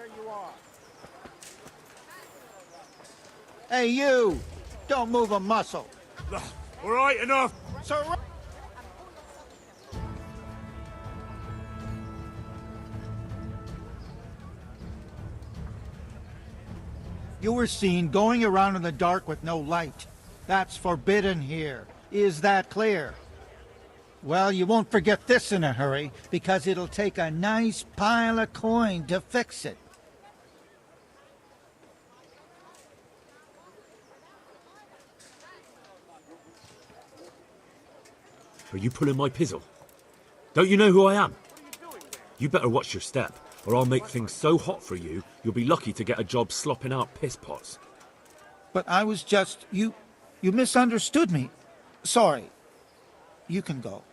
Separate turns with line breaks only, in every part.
where you are. Hey, you! Don't move a muscle.
All right, enough.
Sir. You were seen going around in the dark with no light. That's forbidden here. Is that clear? Well, you won't forget this in a hurry, because it'll take a nice pile of coin to fix it.
Are you pulling my pizzle? Don't you know who I am? You better watch your step, or I'll make things so hot for you, you'll be lucky to get a job slopping out piss pots.
But I was just... You misunderstood me. Sorry. You can go.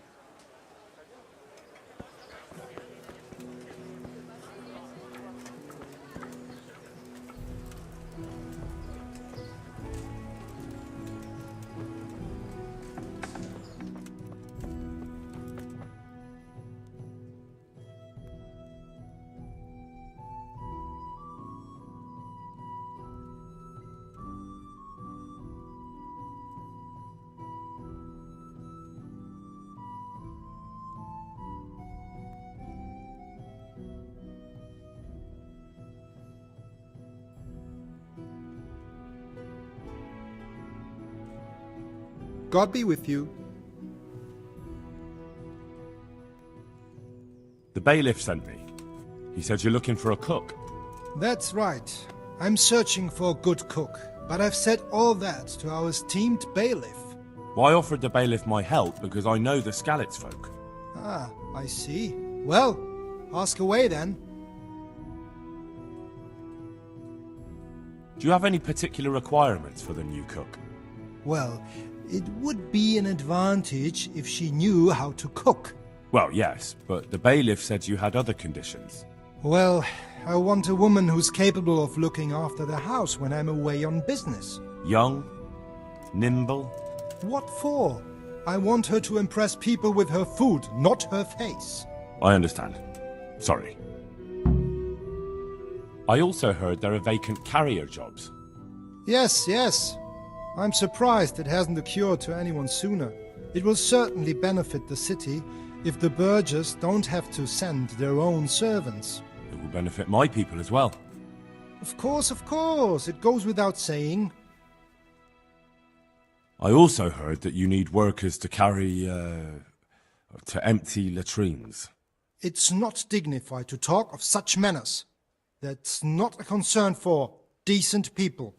God be with you.
The bailiff sent me. He said you're looking for a cook.
That's right. I'm searching for a good cook, but I've said all that to our esteemed bailiff.
Well, I offered the bailiff my help because I know the Skalitz folk.
Ah, I see. Well, ask away then.
Do you have any particular requirements for the new cook?
Well, it would be an advantage if she knew how to cook.
Well, yes, but the bailiff said you had other conditions.
Well, I want a woman who's capable of looking after the house when I'm away on business.
Young, nimble.
What for? I want her to impress people with her food, not her face.
I understand. Sorry. I also heard there are vacant carrier jobs.
Yes. I'm surprised it hasn't occurred to anyone sooner. It will certainly benefit the city if the burghers don't have to send their own servants.
It will benefit my people as well.
Of course. It goes without saying.
I also heard that you need workers to carry, to empty latrines.
It's not dignified to talk of such manners. That's not a concern for decent people.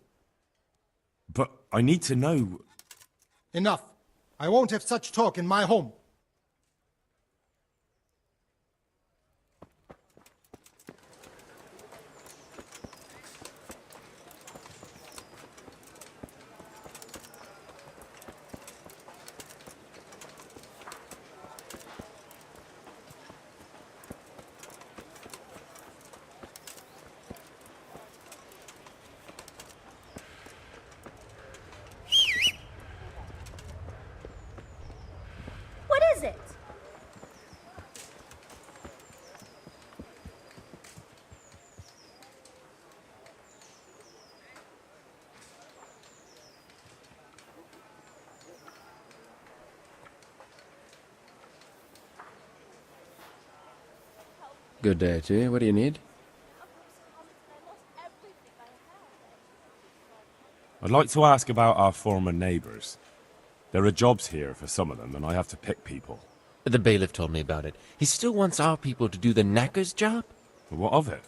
But I need to know...
Enough. I won't have such talk in my home.
What is it?
Good day to you. What do you need?
I'd like to ask about our former neighbours. There are jobs here for some of them, and I have to pick people.
The bailiff told me about it. He still wants our people to do the knacker's job?
But what of it?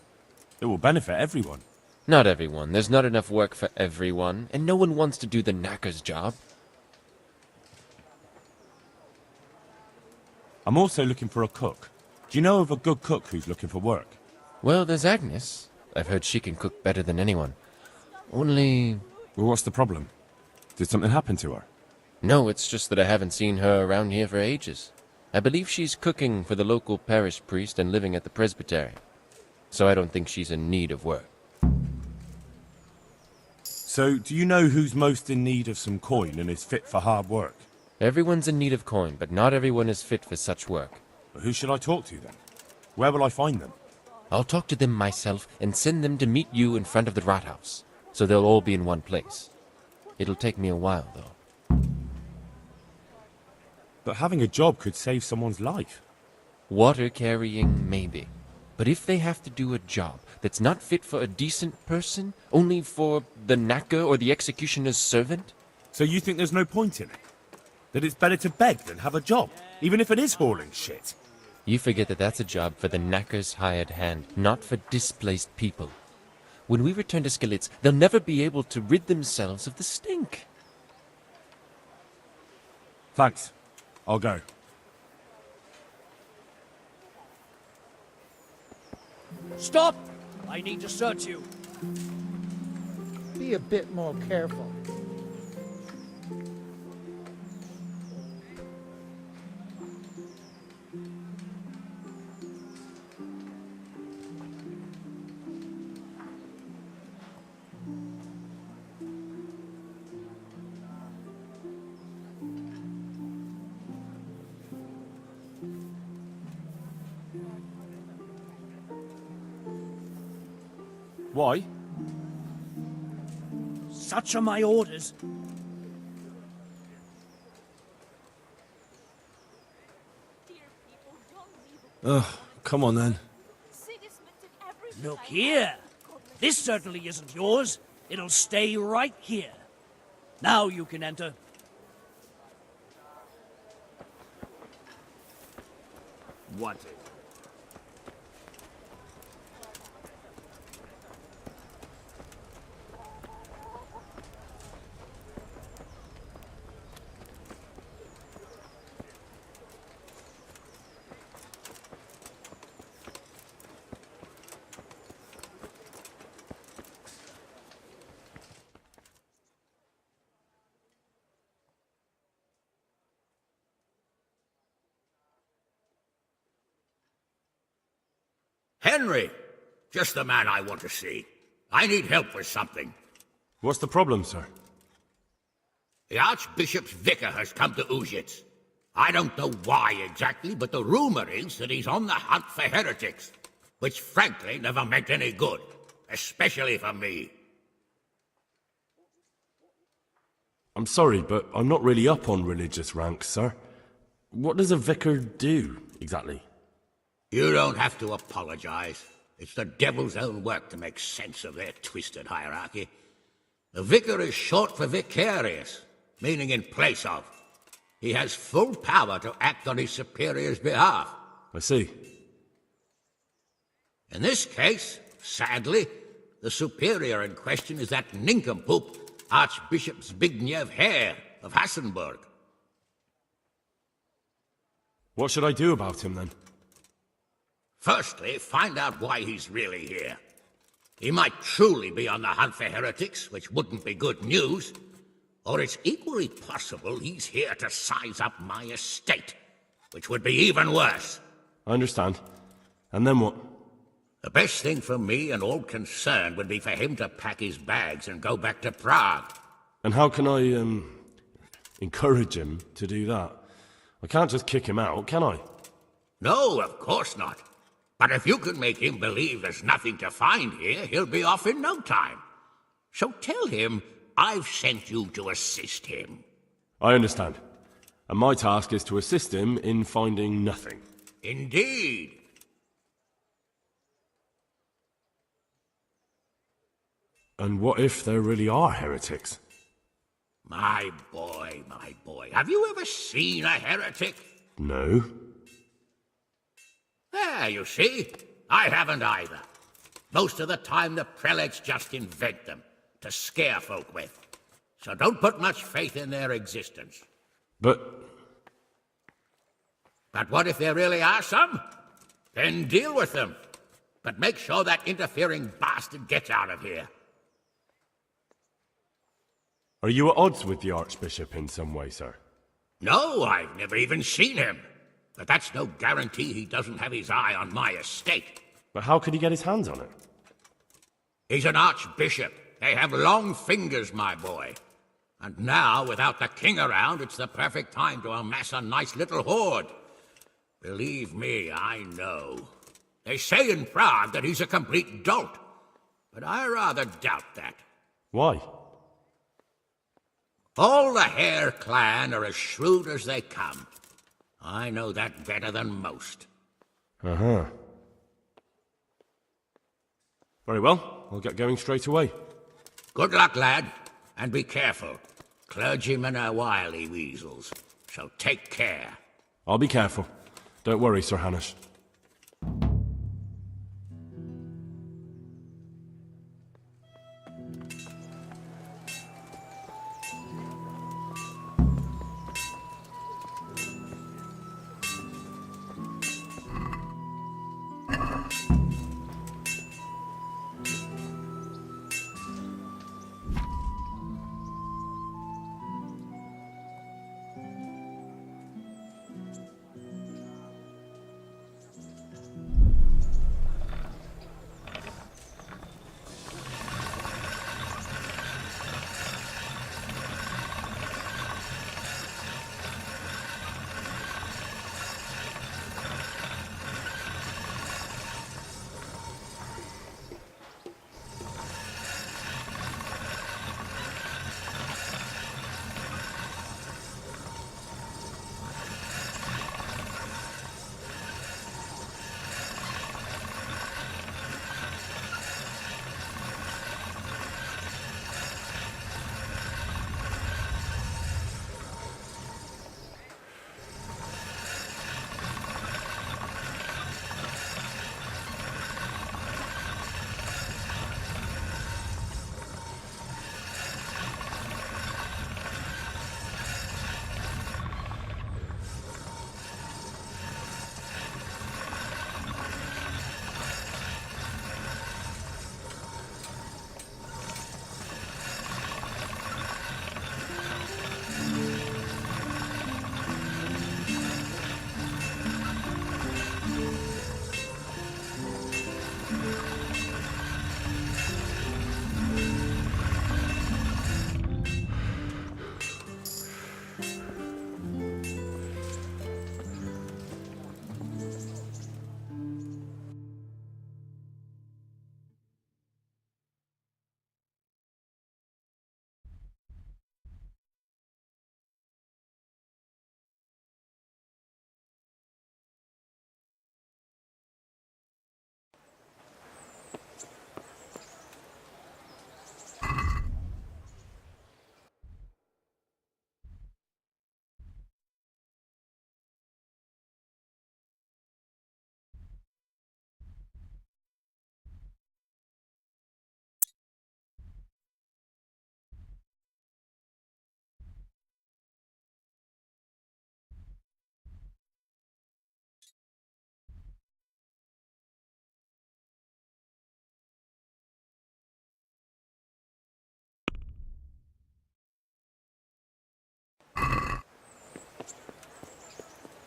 It will benefit everyone.
Not everyone. There's not enough work for everyone, and no one wants to do the knacker's job.
I'm also looking for a cook. Do you know of a good cook who's looking for work?
Well, there's Agnes. I've heard she can cook better than anyone. Only...
Well, what's the problem? Did something happen to her?
No, it's just that I haven't seen her around here for ages. I believe she's cooking for the local parish priest and living at the presbytery. So I don't think she's in need of work.
So, do you know who's most in need of some coin and is fit for hard work?
Everyone's in need of coin, but not everyone is fit for such work.
But who should I talk to then? Where will I find them?
I'll talk to them myself and send them to meet you in front of the Rathaus, so they'll all be in one place. It'll take me a while, though.
But having a job could save someone's life.
Water carrying, maybe. But if they have to do a job that's not fit for a decent person, only for the knacker or the executioner's servant?
So you think there's no point in it? That it's better to beg than have a job, even if it is hauling shit?
You forget that that's a job for the knacker's hired hand, not for displaced people. When we return to Skalitz, they'll never be able to rid themselves of the stink.
Thanks. I'll go.
Stop! I need to search you.
Be a bit more careful.
Why?
Such are my orders.
Ugh, come on then.
Look here. This certainly isn't yours. It'll stay right here. Now you can enter.
Wanted.
Henry! Just the man I want to see. I need help with something.
What's the problem, sir?
The Archbishop's vicar has come to Uzhitz. I don't know why exactly, but the rumor is that he's on the hunt for heretics, which frankly never meant any good, especially for me.
I'm sorry, but I'm not really up on religious ranks, sir. What does a vicar do, exactly?
You don't have to apologize. It's the devil's own work to make sense of their twisted hierarchy. The vicar is short for vicarious, meaning in place of. He has full power to act on his superior's behalf.
I see.
In this case, sadly, the superior in question is that nincompoop Archbishop Zbigniew Hare of Hassenburg.
What should I do about him, then?
Firstly, find out why he's really here. He might truly be on the hunt for heretics, which wouldn't be good news. Or it's equally possible he's here to size up my estate, which would be even worse.
I understand. And then what?
The best thing for me and all concerned would be for him to pack his bags and go back to Prague.
And how can I, encourage him to do that? I can't just kick him out, can I?
No, of course not. But if you can make him believe there's nothing to find here, he'll be off in no time. So tell him I've sent you to assist him.
I understand. And my task is to assist him in finding nothing.
Indeed.
And what if there really are heretics?
My boy, have you ever seen a heretic?
No.
There, you see. I haven't either. Most of the time the prelates just invent them to scare folk with. So don't put much faith in their existence.
But
what if there really are some? Then deal with them. But make sure that interfering bastard gets out of here.
are you at odds with the Archbishop in some way, sir?
No, I've never even seen him. But that's no guarantee he doesn't have his eye on my estate.
But how could he get his hands on it?
He's an archbishop. They have long fingers, my boy. And now, without the king around, it's the perfect time to amass a nice little hoard. Believe me, I know. They say in Prague that he's a complete dolt, but I rather doubt that.
Why?
All the Hare clan are as shrewd as they come. I know that better than most.
Uh-huh. Very well. I'll get going straight away.
Good luck, lad, and be careful. Clergymen are wily weasels, so take care.
I'll be careful. Don't worry, Sir Hannes.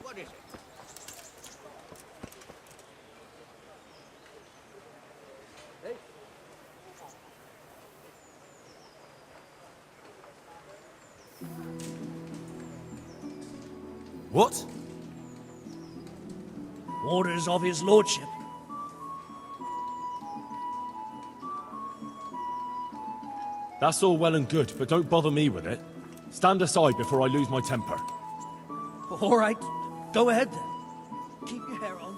What is it?
What?
Orders of his lordship.
That's all well and good, but don't bother me with it. Stand aside before I lose my temper.
All right, go ahead then. Keep your hair on.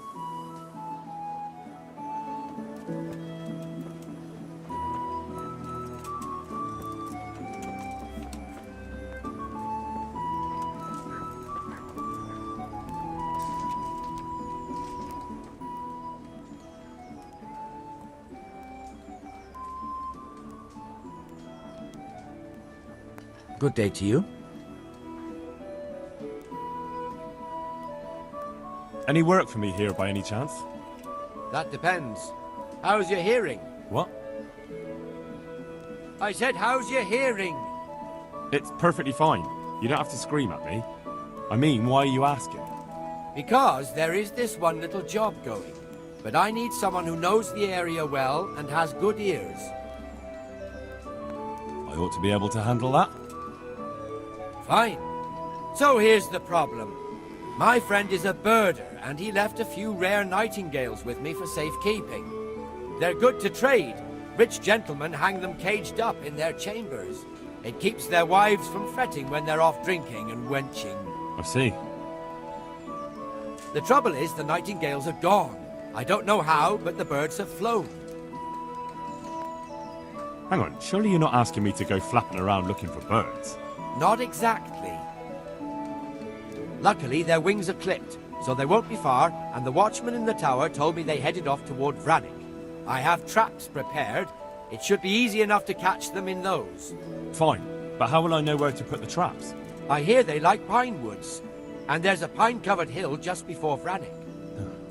Good day to you.
Any work for me here by any chance?
That depends. How's your hearing?
What?
I said, how's your hearing?
It's perfectly fine. You don't have to scream at me. I mean, why are you asking?
Because there is this one little job going. But I need someone who knows the area well and has good ears.
I ought to be able to handle that.
Fine. So here's the problem. My friend is a birder, and he left a few rare nightingales with me for safekeeping. They're good to trade. Rich gentlemen hang them caged up in their chambers. It keeps their wives from fretting when they're off drinking and wenching.
I see.
The trouble is, the nightingales are gone. I don't know how, but the birds have flown.
Hang on, surely you're not asking me to go flapping around looking for birds?
Not exactly. Luckily, their wings are clipped, so they won't be far, and the watchman in the tower told me they headed off toward Vranik. I have traps prepared. It should be easy enough to catch them in those.
Fine, but how will I know where to put the traps?
I hear they like pine woods, and there's a pine-covered hill just before Vranik.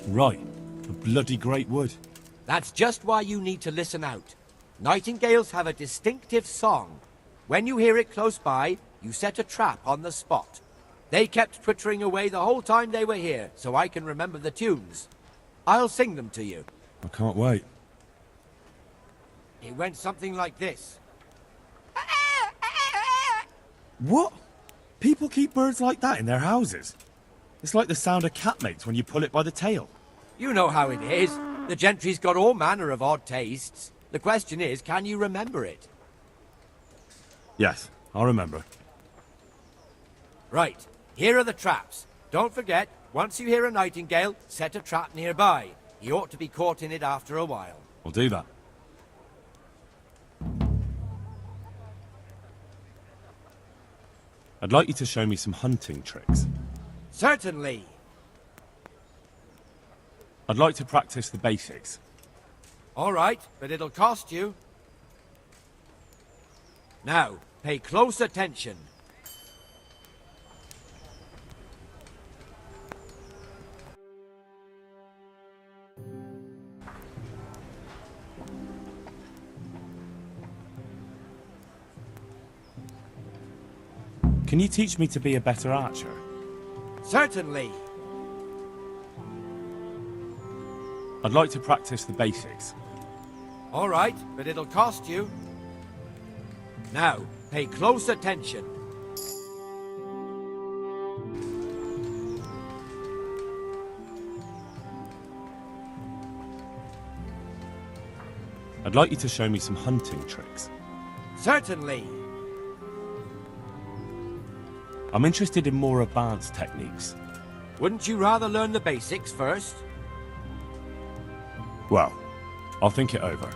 Right, a bloody great wood.
That's just why you need to listen out. Nightingales have a distinctive song. When you hear it close by, you set a trap on the spot. They kept twittering away the whole time they were here, so I can remember the tunes. I'll sing them to you.
I can't wait.
It went something like this.
What? People keep birds like that in their houses? It's like the sound a cat makes when you pull it by the tail.
You know how it is. The gentry's got all manner of odd tastes. The question is, can you remember it?
Yes, I'll remember.
Right, here are the traps. Don't forget, once you hear a nightingale, set a trap nearby. He ought to be caught in it after a while.
I'll do that. I'd like you to show me some hunting tricks.
Certainly.
I'd like to practice the basics.
All right, but it'll cost you. Now, pay close attention.
Can you teach me to be a better archer?
Certainly.
I'd like to practice the basics.
All right, but it'll cost you. Now, pay close attention.
I'd like you to show me some hunting tricks.
Certainly.
I'm interested in more advanced techniques.
Wouldn't you rather learn the basics first?
Well, I'll think it over.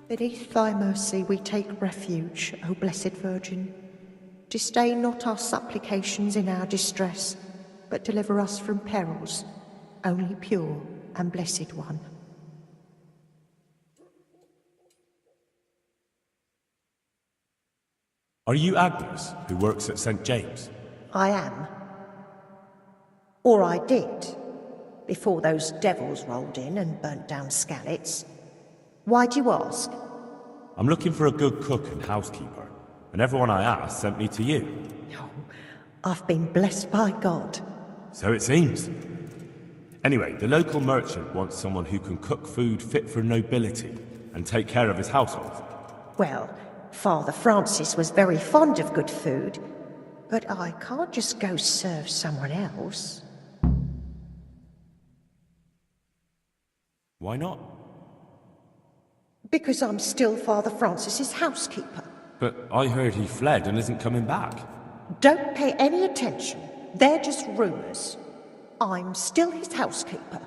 Beneath thy mercy we take refuge, O Blessed Virgin. Disdain not our supplications in our distress, but deliver us from perils, only pure and blessed one.
Are you Agnes, who works at St. James?
I am. Or I did, before those devils rolled in and burnt down Skalitz. Why do you ask?
I'm looking for a good cook and housekeeper, and everyone I asked sent me to you.
Oh, I've been blessed by God.
So it seems. Anyway, the local merchant wants someone who can cook food fit for nobility and take care of his household.
Well, Father Francis was very fond of good food, but I can't just go serve someone else.
Why not?
Because I'm still Father Francis's housekeeper.
But I heard he fled and isn't coming back.
Don't pay any attention. They're just rumours. I'm still his housekeeper.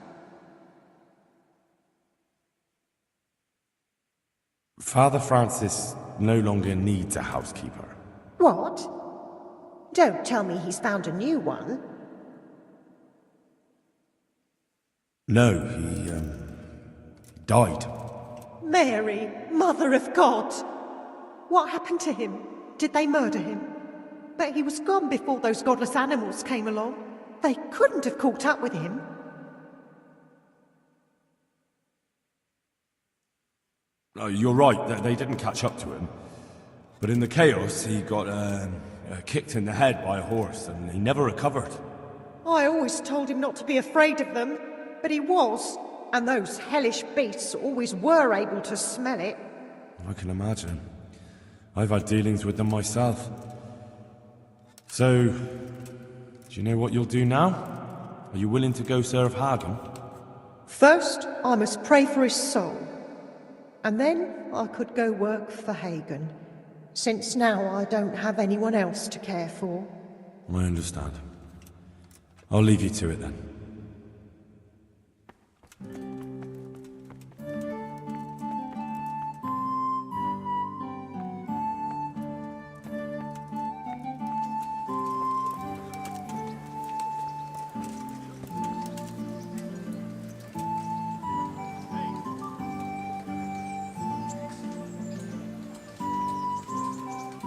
Father Francis no longer needs a housekeeper.
What? Don't tell me he's found a new one.
No, he died.
Mary, Mother of God! What happened to him? Did they murder him? But he was gone before those godless animals came along. They couldn't have caught up with him.
Oh, you're right, they didn't catch up to him. But in the chaos, he got kicked in the head by a horse, and he never recovered.
I always told him not to be afraid of them, but he was. And those hellish beasts always were able to smell it.
I can imagine. I've had dealings with them myself. So, do you know what you'll do now? Are you willing to go serve Hagen?
First, I must pray for his soul. And then I could go work for Hagen, since now I don't have anyone else to care for.
I understand. I'll leave you to it then.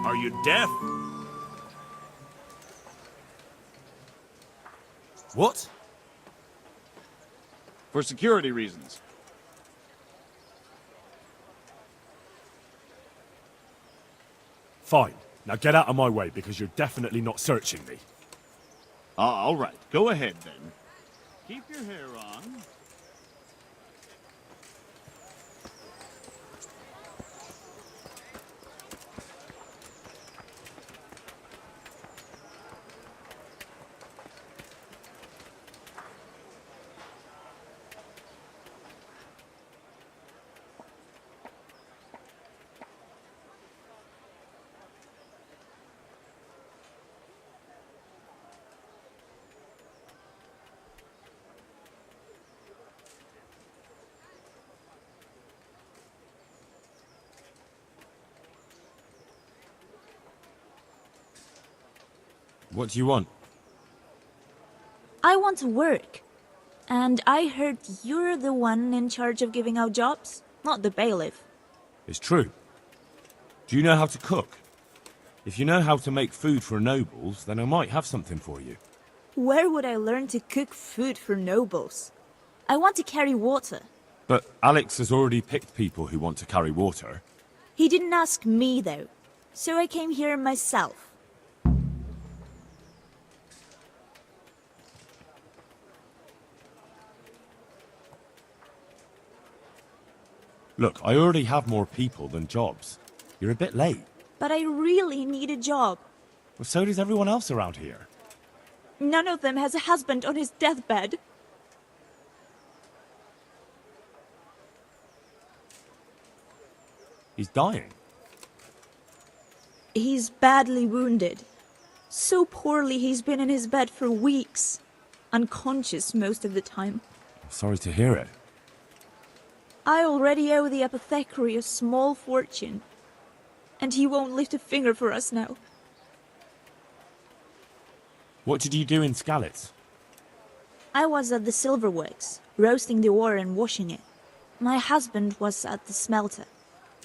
Are you deaf?
What?
For security reasons.
Fine. Now get out of my way, because you're definitely not searching me.
All right, go ahead then. Keep your hair on.
What do you want?
I want to work. And I heard you're the one in charge of giving out jobs, not the bailiff.
It's true. Do you know how to cook? If you know how to make food for nobles, then I might have something for you.
Where would I learn to cook food for nobles? I want to carry water.
But Alex has already picked people who want to carry water.
He didn't ask me, though. So I came here myself.
Look, I already have more people than jobs. You're a bit late.
But I really need a job.
Well, so does everyone else around here.
None of them has a husband on his deathbed.
He's dying.
He's badly wounded. So poorly he's been in his bed for weeks. Unconscious most of the time.
Sorry to hear it.
I already owe the apothecary a small fortune. And he won't lift a finger for us now.
What did you do in Skalitz?
I was at the silverworks, roasting the ore and washing it. My husband was at the smelter.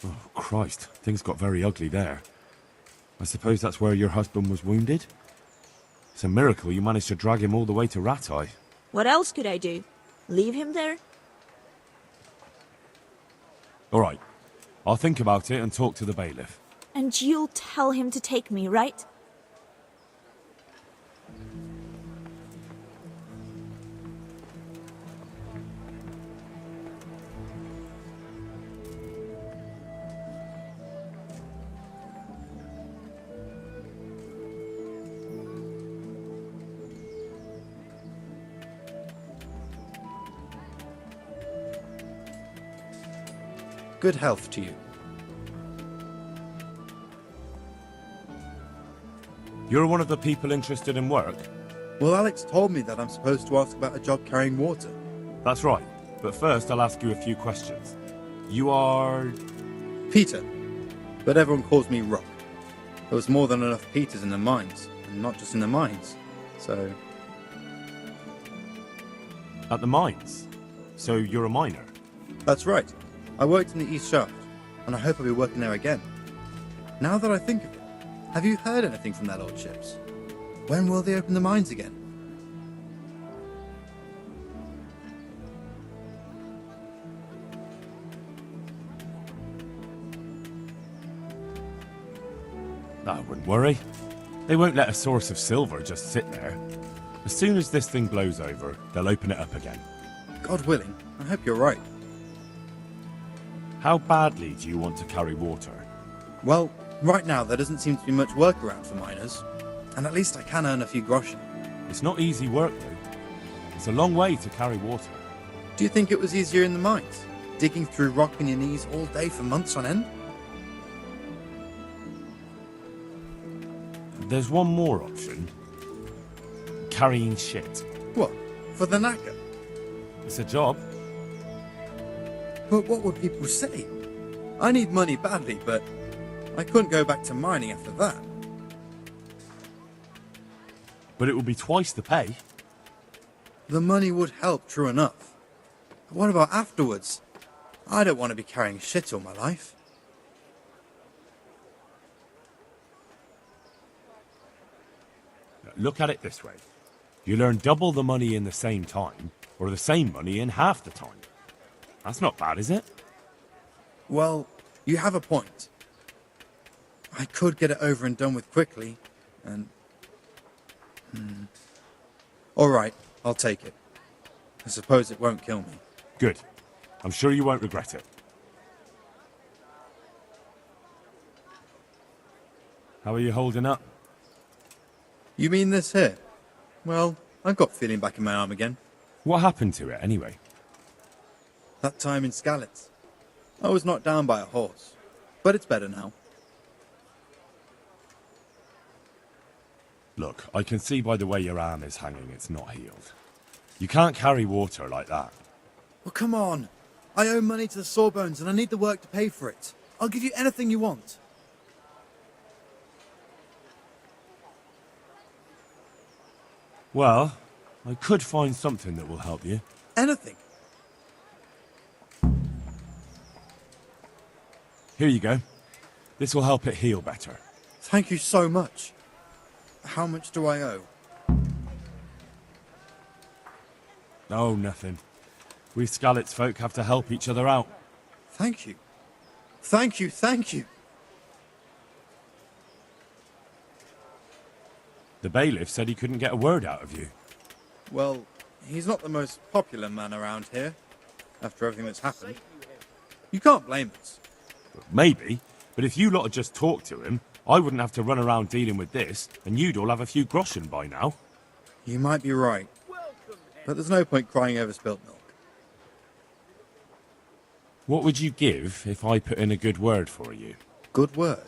Oh, Christ. Things got very ugly there. I suppose that's where your husband was wounded? It's a miracle you managed to drag him all the way to Rattay.
What else could I do? Leave him there?
All right. I'll think about it and talk to the bailiff.
And you'll tell him to take me, right?
Good health to you.
You're one of the people interested in work?
Well, Alex told me that I'm supposed to ask about a job carrying water.
That's right. But first, I'll ask you a few questions. You are
Peter, but everyone calls me Rock. There was more than enough Peters in the mines, and not just in the mines, so...
At the mines? So you're a miner?
That's right. I worked in the East Shaft, and I hope I'll be working there again. Now that I think of it, have you heard anything from their lordships? When will they open the mines again?
I wouldn't worry. They won't let a source of silver just sit there. As soon as this thing blows over, they'll open it up again.
God willing, I hope you're right.
How badly do you want to carry water?
Well, right now there doesn't seem to be much work around for miners, and at least I can earn a few groschen.
It's not easy work, though. It's a long way to carry water.
Do you think it was easier in the mines? Digging through rock on your knees all day for months on end?
There's one more option. Carrying shit.
What? For the knacker?
It's a job.
But what would people say? I need money badly, but I couldn't go back to mining after that.
But it will be twice the pay.
The money would help, true enough. But what about afterwards? I don't want to be carrying shit all my life.
Look at it this way. You'll earn double the money in the same time, or the same money in half the time. That's not bad, is it?
Well, you have a point. I could get it over and done with quickly, and... Alright, I'll take it. I suppose it won't kill me.
Good. I'm sure you won't regret it. How are you holding up?
You mean this here? Well, I've got feeling back in my arm again.
What happened to it, anyway?
That time in Skalitz. I was knocked down by a horse, but it's better now.
Look, I can see by the way your arm is hanging it's not healed. You can't carry water like that.
Well, come on. I owe money to the Sawbones and I need the work to pay for it. I'll give you anything you want.
Well, I could find something that will help you.
Anything?
Here you go. This will help it heal better.
Thank you so much. How much do I owe?
Oh, nothing. We Skalitz folk have to help each other out.
Thank you. Thank you, thank you.
The bailiff said he couldn't get a word out of you.
Well, he's not the most popular man around here, after everything that's happened. You can't blame us.
Maybe, but if you lot had just talked to him, I wouldn't have to run around dealing with this, and you'd all have a few groschen by now.
You might be right. But there's no point crying over spilt milk.
What would you give if I put in a good word for you?
Good word?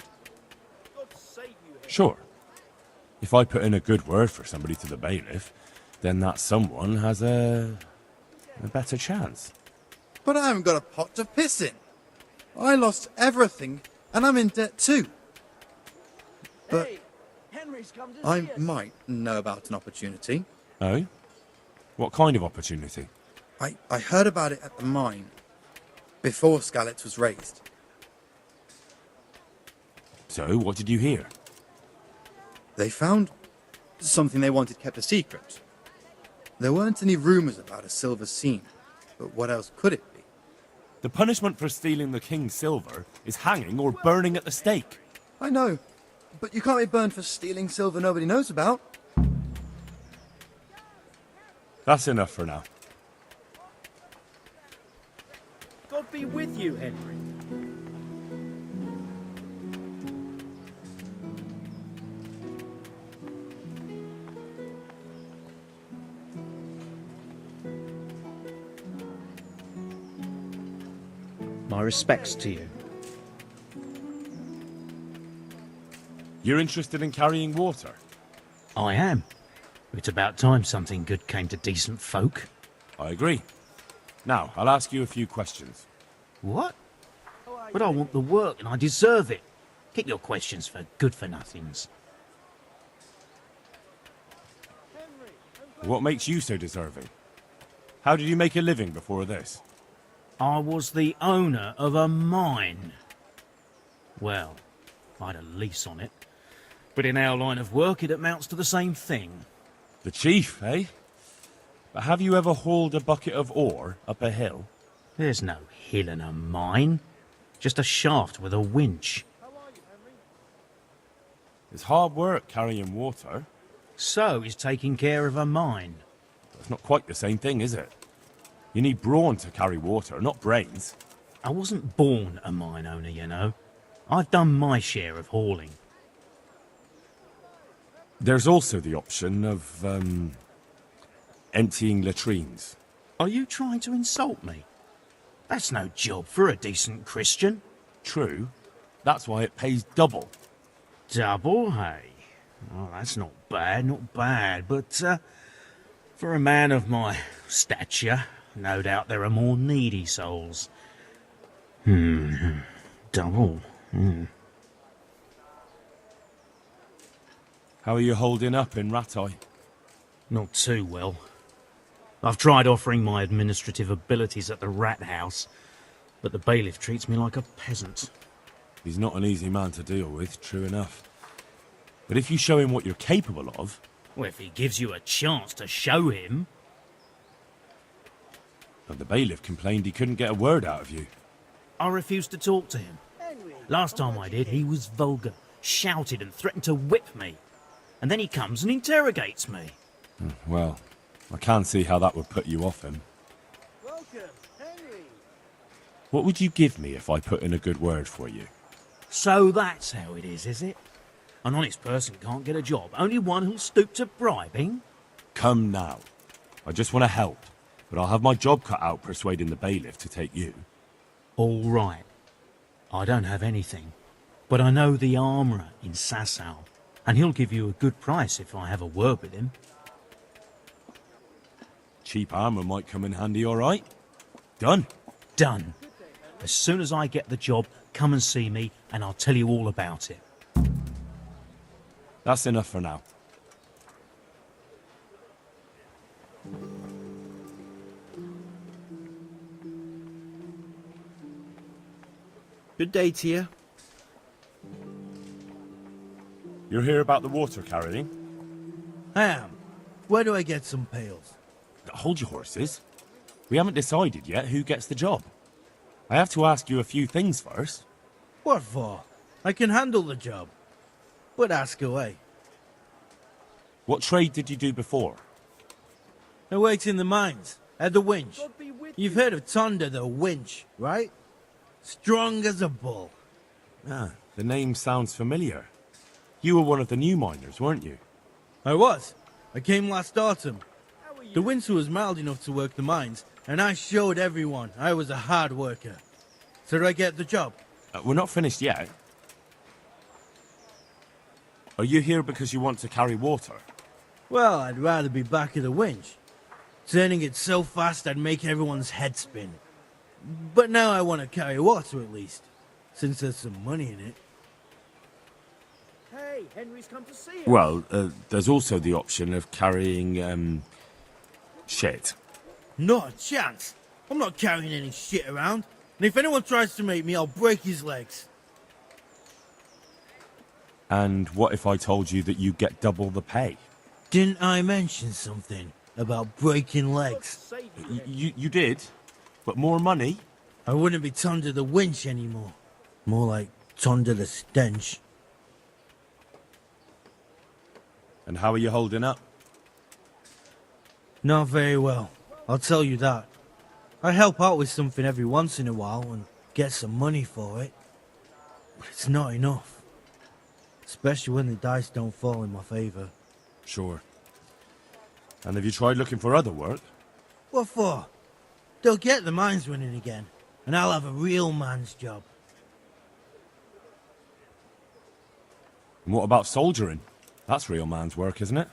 Sure. If I put in a good word for somebody to the bailiff, then that someone has a better chance.
But I haven't got a pot to piss in. I lost everything, and I'm in debt too. But I might know about an opportunity.
Oh? What kind of opportunity?
I heard about it at the mine, before Skalitz was raised.
So, what did you hear?
They found something they wanted kept a secret. There weren't any rumours about a silver scene, but what else could it be?
The punishment for stealing the king's silver is hanging or burning at the stake.
I know, but you can't be burned for stealing silver nobody knows about.
That's enough for now.
God be with you, Henry.
My respects to you.
You're interested in carrying water?
I am. It's about time something good came to decent folk.
I agree. Now, I'll ask you a few questions.
What? But I want the work and I deserve it. Keep your questions for good-for-nothings.
What makes you so deserving? How did you make a living before this?
I was the owner of a mine. Well, I had a lease on it. But in our line of work, it amounts to the same thing.
The chief, eh? But have you ever hauled a bucket of ore up a hill?
There's no hill in a mine. Just a shaft with a winch.
It's hard work carrying water.
So is taking care of a mine.
It's not quite the same thing, is it? You need brawn to carry water, not brains.
I wasn't born a mine owner, you know. I've done my share of hauling.
There's also the option of, emptying latrines.
Are you trying to insult me? That's no job for a decent Christian.
True. That's why it pays double.
Double, hey? Oh, that's not bad, but, for a man of my stature, no doubt there are more needy souls. Double.
How are you holding up in Rattay?
Not too well. I've tried offering my administrative abilities at the rat house, but the bailiff treats me like a peasant.
He's not an easy man to deal with, true enough. But if you show him what you're capable of...
Well, if he gives you a chance to show him...
But the bailiff complained he couldn't get a word out of you.
I refused to talk to him. Last time I did, he was vulgar, shouted and threatened to whip me. And then he comes and interrogates me.
Well, I can see how that would put you off him.
Welcome, Henry.
What would you give me if I put in a good word for you?
So that's how it is it? An honest person can't get a job, only one who'll stoop to bribing?
Come now. I just want to help, but I'll have my job cut out persuading the bailiff to take you.
All right. I don't have anything, but I know the armourer in Sasau, and he'll give you a good price if I have a word with him.
Cheap armour might come in handy, all right? Done.
Done. As soon as I get the job, come and see me, and I'll tell you all about it.
That's enough for now.
Good day to you.
You're here about the water carrying?
I am. Where do I get some pails?
Hold your horses. We haven't decided yet who gets the job. I have to ask you a few things first.
What for? I can handle the job. But ask away.
What trade did you do before?
I worked in the mines, at the winch. You've heard of Thunder the winch, right? Strong as a bull.
Ah, the name sounds familiar. You were one of the new miners, weren't you?
I was. I came last autumn. The winter was mild enough to work the mines, and I showed everyone I was a hard worker. So did I get the job?
We're not finished yet. Are you here because you want to carry water?
Well, I'd rather be back at the winch. Turning it so fast I'd make everyone's head spin. But now I want to carry water at least, since there's some money in it.
Hey, Henry's come to see us.
Well, there's also the option of carrying, shit.
Not a chance. I'm not carrying any shit around. And if anyone tries to make me, I'll break his legs.
And what if I told you that you get double the pay?
Didn't I mention something about breaking legs?
You did? But more money?
I wouldn't be Thunder the winch anymore. More like Thunder the stench.
And how are you holding up?
Not very well, I'll tell you that. I help out with something every once in a while and get some money for it. But it's not enough. Especially when the dice don't fall in my favour.
Sure. And have you tried looking for other work?
What for? They'll get the mines running again, and I'll have a real man's job.
And what about soldiering? That's real man's work, isn't it?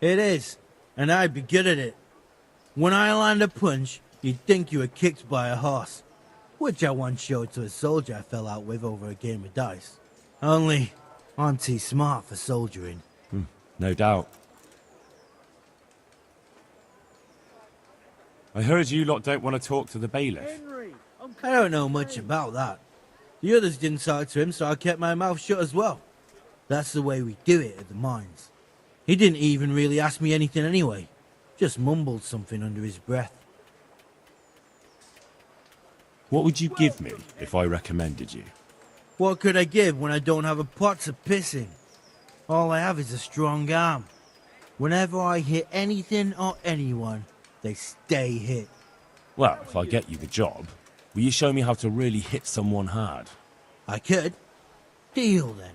It is, and I'd be good at it. When I land a punch, you'd think you were kicked by a horse. which I once showed to a soldier I fell out with over a game of dice. Only, I'm too smart for soldiering.
No doubt. I heard you lot don't want to talk to the bailiff.
I don't know much about that. The others didn't talk to him, so I kept my mouth shut as well. That's the way we do it at the mines. He didn't even really ask me anything anyway. Just mumbled something under his breath.
What would you give me if I recommended you?
What could I give when I don't have a pot to piss in? All I have is a strong arm. Whenever I hit anything or anyone, they stay hit.
Well, if I get you the job, will you show me how to really hit someone hard?
I could. Deal then.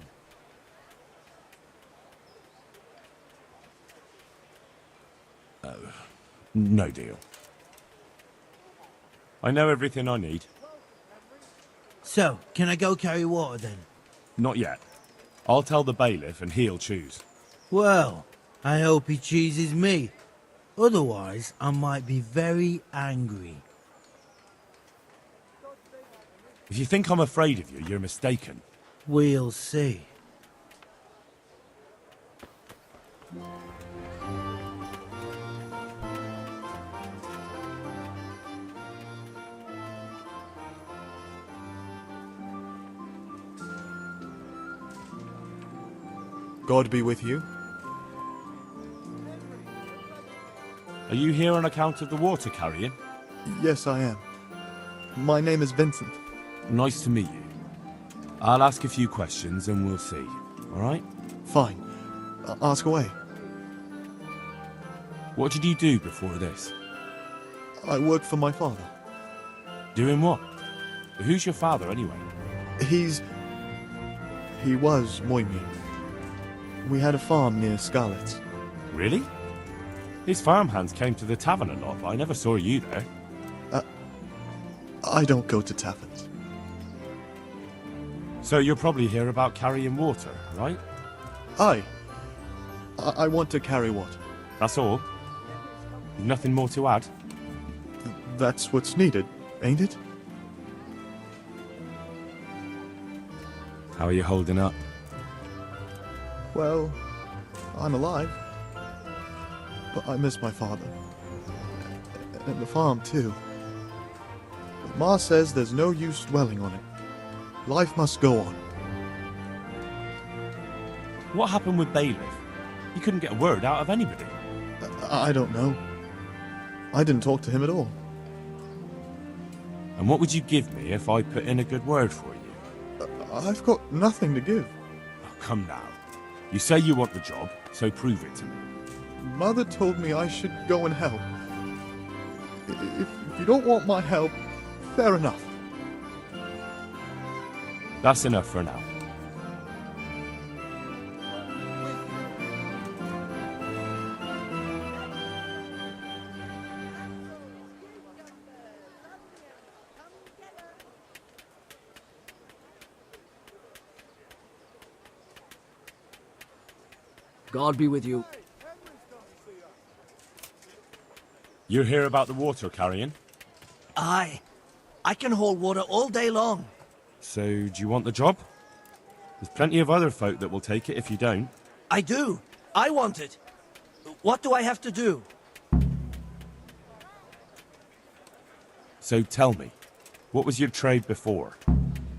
No deal. I know everything I need.
So, can I go carry water then?
Not yet. I'll tell the bailiff and he'll choose.
Well, I hope he chooses me. Otherwise, I might be very angry.
If you think I'm afraid of you, you're mistaken.
We'll see.
God be with you.
Are you here on account of the water carrying?
Yes, I am. My name is Vincent.
Nice to meet you. I'll ask a few questions and we'll see. All right?
Fine. Ask away.
What did you do before this?
I worked for my father.
Doing what? Who's your father, anyway?
He was Moimi. We had a farm near Scarlet.
Really? His farmhands came to the tavern a lot, but I never saw you there.
I don't go to taverns.
So you're probably here about carrying water, right?
Aye. I want to carry water.
That's all? Nothing more to add?
That's what's needed, ain't it?
How are you holding up?
Well, I'm alive. But I miss my father. And the farm, too. But Ma says there's no use dwelling on it. Life must go on.
What happened with Bailiff? You couldn't get a word out of anybody.
I don't know. I didn't talk to him at all.
And what would you give me if I put in a good word for you?
I've got nothing to give.
Oh, come now. You say you want the job, so prove it to me.
Mother told me I should go and help. If you don't want my help, fair enough.
That's enough for now.
God be with you.
You're here about the water carrying?
Aye. I can haul water all day long.
So, do you want the job? There's plenty of other folk that will take it if you don't.
I do. I want it. What do I have to do?
So tell me, what was your trade before?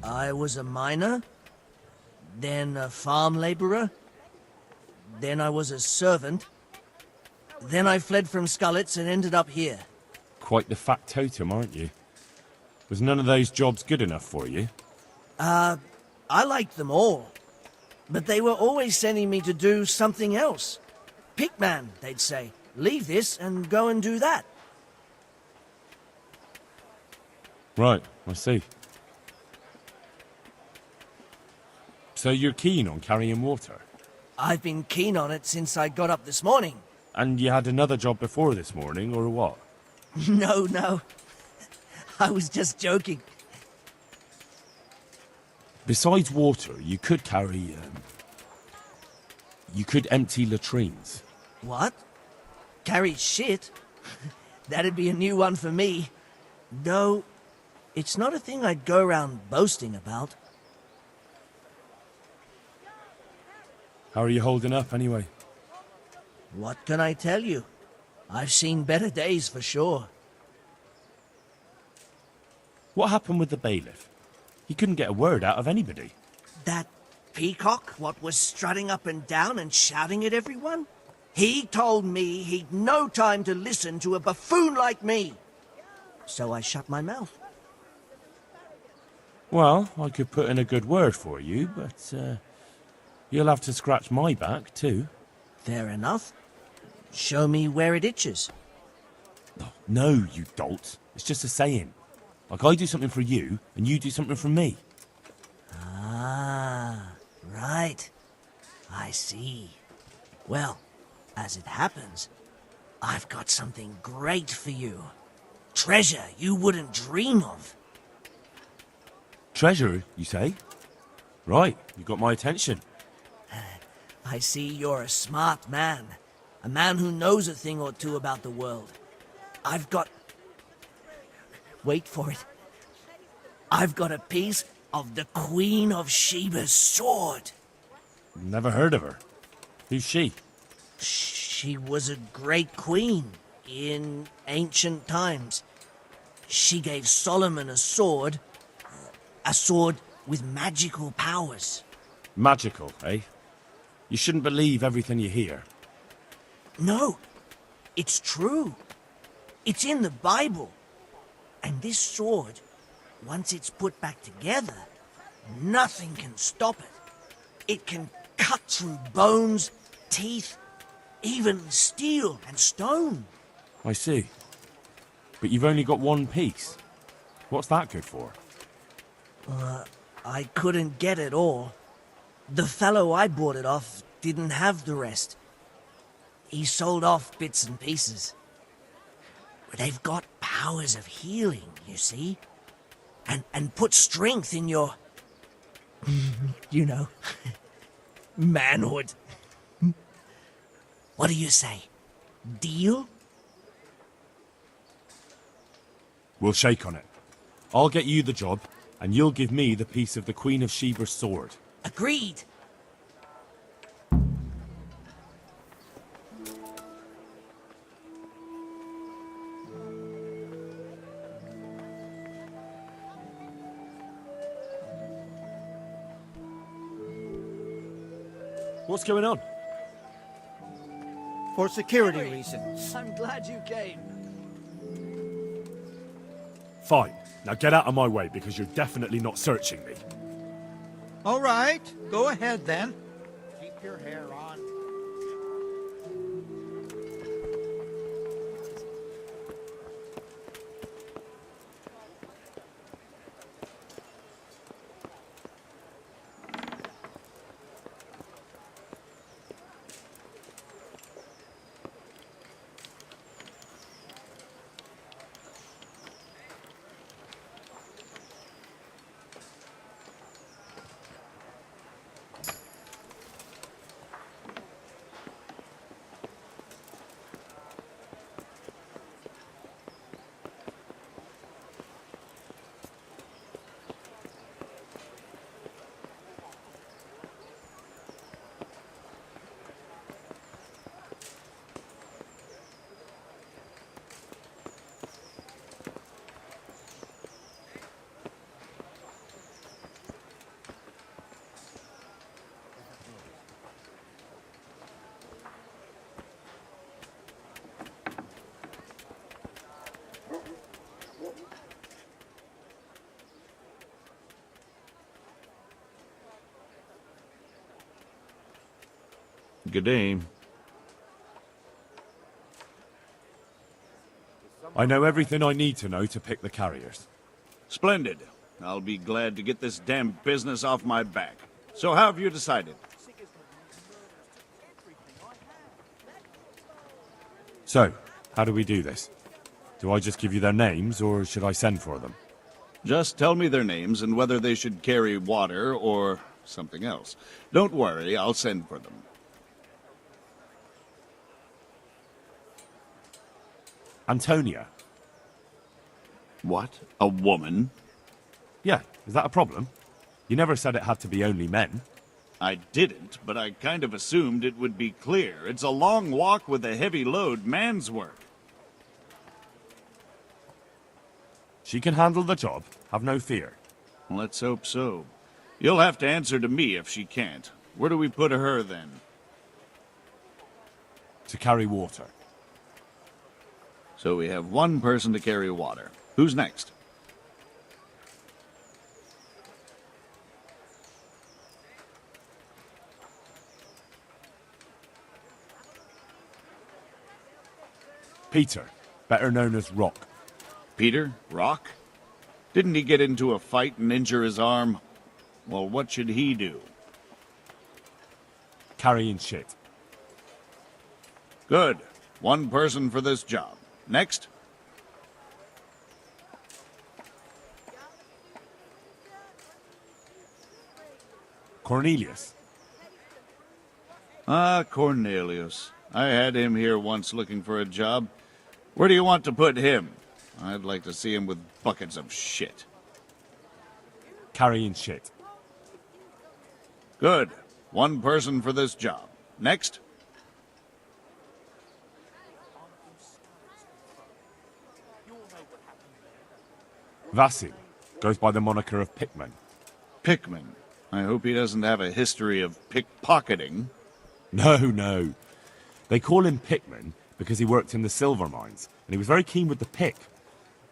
I was a miner, then a farm laborer, then I was a servant, then I fled from Scullets and ended up here.
Quite the fat totem, aren't you? Was none of those jobs good enough for you?
I liked them all. But they were always sending me to do something else. Pickman, they'd say. Leave this and go and do that.
Right, I see. So you're keen on carrying water?
I've been keen on it since I got up this morning.
And you had another job before this morning, or what?
No. I was just joking.
Besides water, you could carry, you could empty latrines.
What? Carry shit? That'd be a new one for me. No, It's not a thing I'd go around boasting about.
How are you holding up, anyway?
What can I tell you? I've seen better days for sure.
What happened with the bailiff? He couldn't get a word out of anybody.
That peacock, what was strutting up and down and shouting at everyone? He told me he'd no time to listen to a buffoon like me. So I shut my mouth.
Well, I could put in a good word for you, but you'll have to scratch my back, too.
Fair enough. Show me where it itches.
No, you dolt. It's just a saying. Like I do something for you, and you do something for me.
Ah, right. I see. Well, as it happens, I've got something great for you. Treasure you wouldn't dream of.
Treasure, you say? Right, you got my attention.
I see you're a smart man. A man who knows a thing or two about the world. I've got... Wait for it. I've got a piece of the Queen of Sheba's sword.
Never heard of her. Who's she?
She was a great queen in ancient times. She gave Solomon a sword with magical powers.
Magical, eh? You shouldn't believe everything you hear.
No, it's true. It's in the Bible. And this sword, once it's put back together, nothing can stop it. It can cut through bones, teeth, even steel and stone.
I see. But you've only got one piece. What's that good for?
I couldn't get it all. The fellow I bought it off didn't have the rest. He sold off bits and pieces. But they've got powers of healing, you see? And put strength in your... you know... manhood. What do you say? Deal?
We'll shake on it. I'll get you the job, and you'll give me the piece of the Queen of Sheba's sword.
Agreed.
What's going on?
For security reasons.
I'm glad you came.
Fine. Now get out of my way, because you're definitely not searching me.
All right, go ahead then. Keep your hair on.
Good day.
I know everything I need to know to pick the carriers.
Splendid. I'll be glad to get this damn business off my back. So how have you decided?
So, how do we do this? Do I just give you their names, or should I send for them?
Just tell me their names and whether they should carry water or something else. Don't worry, I'll send for them.
Antonia.
What? A woman?
Yeah, is that a problem? You never said it had to be only men.
I didn't, but I kind of assumed it would be clear. It's a long walk with a heavy load, man's work.
She can handle the job, have no fear.
Let's hope so. You'll have to answer to me if she can't. Where do we put her, then?
To carry water.
So we have one person to carry water. Who's next?
Peter, better known as Rock.
Peter? Rock? Didn't he get into a fight and injure his arm? Well, what should he do?
Carrying shit.
Good. One person for this job. Next?
Cornelius.
Ah, Cornelius. I had him here once looking for a job. Where do you want to put him? I'd like to see him with buckets of shit.
Carrying shit.
Good. One person for this job. Next?
Vasil. Goes by the moniker of Pickman.
Pickman. I hope he doesn't have a history of pickpocketing.
No. They call him Pickman because he worked in the silver mines, and he was very keen with the pick.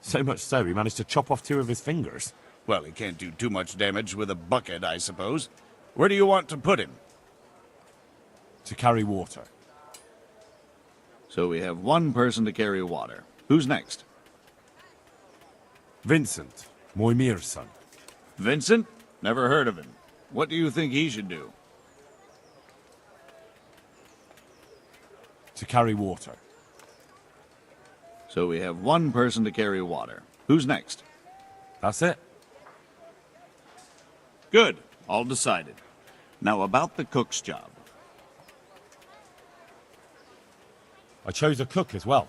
So much so, he managed to chop off 2 of his fingers.
Well, he can't do too much damage with a bucket, I suppose. Where do you want to put him?
To carry water.
So we have one person to carry water. Who's next?
Vincent, Moimir's son.
Vincent? Never heard of him. What do you think he should do?
To carry water.
So we have one person to carry water. Who's next?
That's it.
Good. All decided. Now about the cook's job.
I chose a cook as well.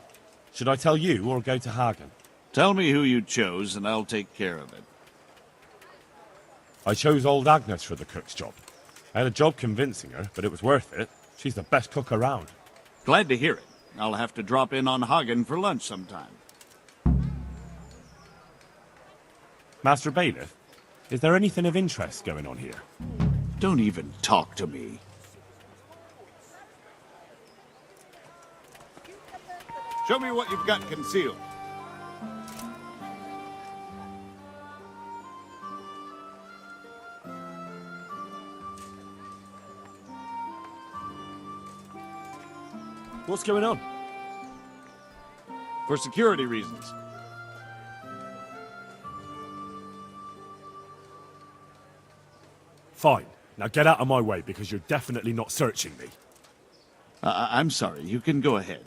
Should I tell you or go to Hagen?
Tell me who you chose and I'll take care of it.
I chose old Agnes for the cook's job. I had a job convincing her, but it was worth it. She's the best cook around.
Glad to hear it. I'll have to drop in on Hagen for lunch sometime.
Master Bailiff, is there anything of interest going on here?
Don't even talk to me. Show me what you've got concealed.
What's going on?
For security reasons.
Fine. Now get out of my way because you're definitely not searching me.
I'm sorry. You can go ahead.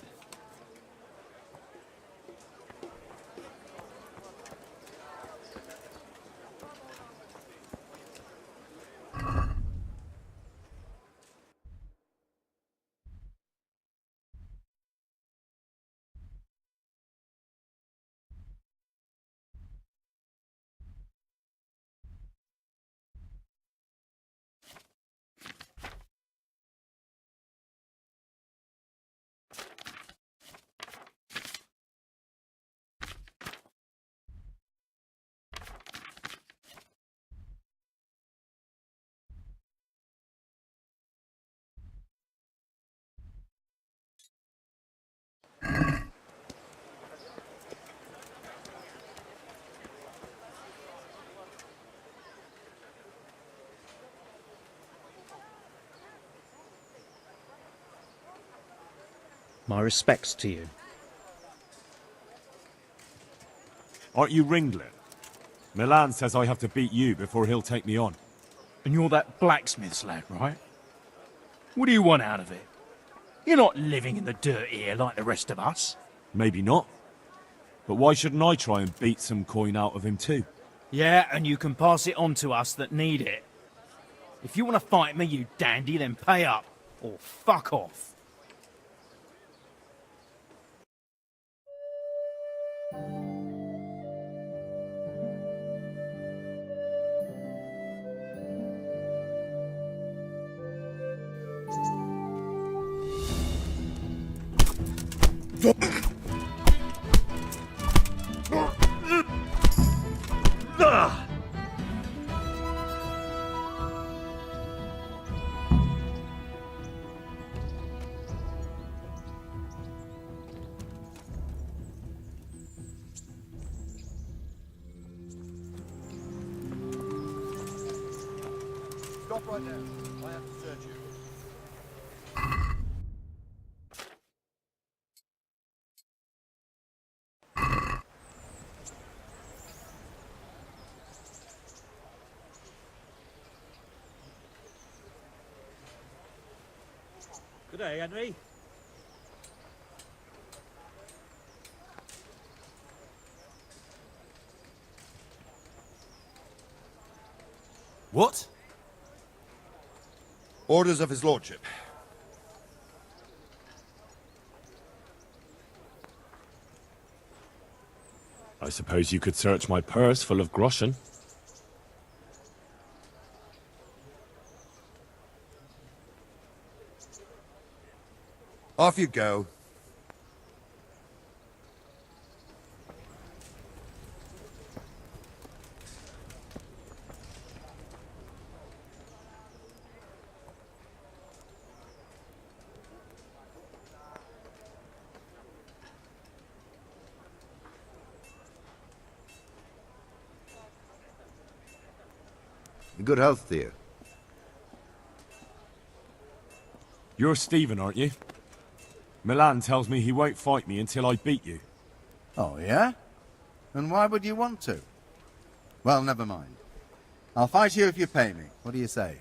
My respects to you.
Aren't you Ringlet? Milan says I have to beat you before he'll take me on.
And you're that blacksmith's lad, right? What do you want out of it? You're not living in the dirt here like the rest of us.
Maybe not. But why shouldn't I try and beat some coin out of him too?
Yeah, and you can pass it on to us that need it. If you want to fight me, you dandy, then pay up. Or fuck off.
Stop right there. I have to search you.
Good day, Henry.
What?
Orders of his lordship.
I suppose you could search my purse full of groschen.
Off you go.
Good health to you.
You're Stephen, aren't you? Milan tells me he won't fight me until I beat you.
Oh, yeah? And why would you want to? Well, never mind. I'll fight you if you pay me. What do you say?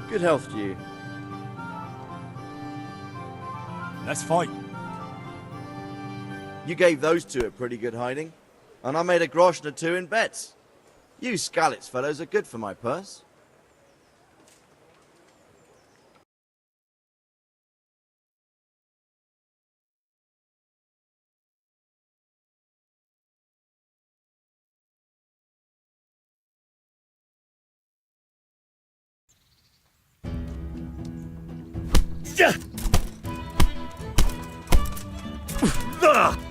Good health to you.
Let's fight.
You gave those two a pretty good hiding, and I made a groschen or two in bets. You Skalitz fellows are good for my purse.
Ugh!